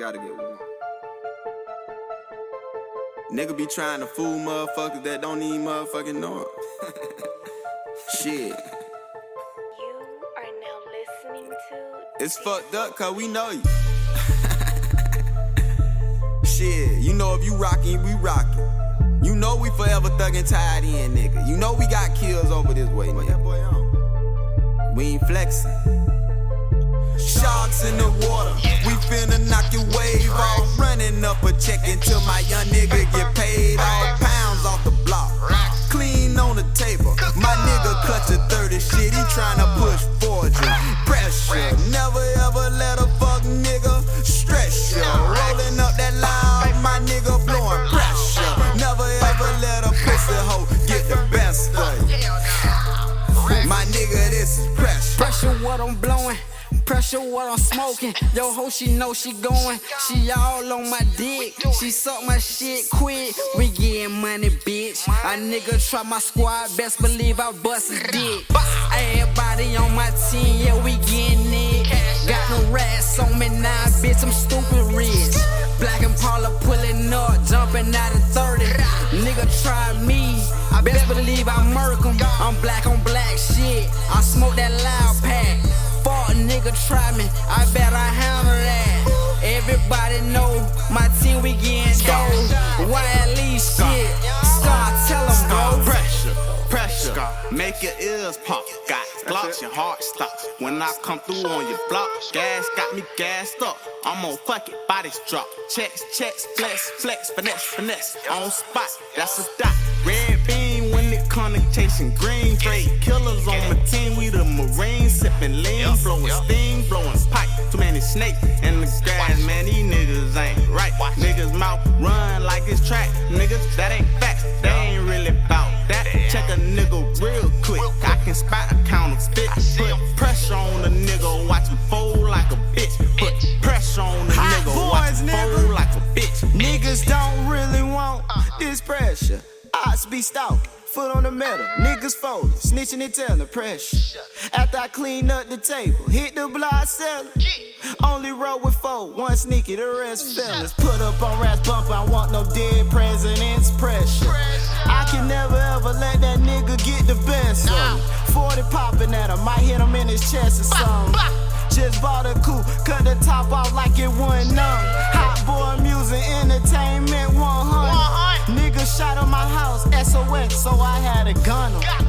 gotta get one. Nigga be trying to fool motherfuckers that don't even motherfucking know it. Shit. You are now listening to It's fucked up cause we know you. Shit, you know if you rockin', we rockin'. You know we forever thuggin' tied in, nigga. You know we got kills over this way, nigga. We ain't flexin'. Sharks in the water, we finna knock your wave off. Running up a check until my young nigga get paid off. Pounds off the block, clean on the table. My nigga cut to 30 shit, he tryna push 40. Pressure, never ever let a fuck nigga stress ya. Rolling up that loud, my nigga blowing pressure. Never ever let a pussy hoe get the best of you. My nigga, this is pressure. Pressure what I'm blowing, pressure what I'm smoking. Yo ho, she know she going, she all on my dick. She suck my shit quick, we getting money, bitch. A nigga try my squad, best believe I bust his dick. Everybody on my team, yeah, we getting it. Got no rats on me now, bitch, I'm stupid rich. Black Impala pulling up, jumping out of 30. Nigga try me, I best believe I murk him. I'm black on black shit, I smoke that loud pack. Fuck nigga try me, I bet I handle that. Everybody know my team, we getting dough. Why at least shit? Scar, tell them, bro. Pressure, make your ears pop. Got blocks, your heart stop. When I come through on your block, gas got me gassed up. I'm on fuck it, bodies drop. Checks, flex, finesse. On spot, that's a dot. Red beam when it come to chasing green. Straight killers on my team, we the Marines. Sipping lean, blowing steam, blowing pipe. Too many snakes in the grass, man, these niggas ain't right. Niggas mouth run like it's track. Niggas, that ain't facts, they ain't really bout that. Check a nigga real quick, I can spot a counterfeit. Put pressure on a nigga, watch him fold like a bitch. Put pressure on a nigga, watch him fold like a bitch. Niggas don't really want this pressure. Odds be stalking, foot on the metal. Niggas folding, snitching and telling pressure. After I clean up the table, hit the block cellar. Only roll with 4, one sneaky, the rest fellas. Put up on rats bump, I want no dead presidents pressure. I can never ever let that nigga get the best of me. 40 popping at him, might hit him in his chest or something. Just bought a coupe, cut the top off like it wasn't none. Hot boy music, entertainment 100. Nigga shot on my house, SOS, so I had to gun him.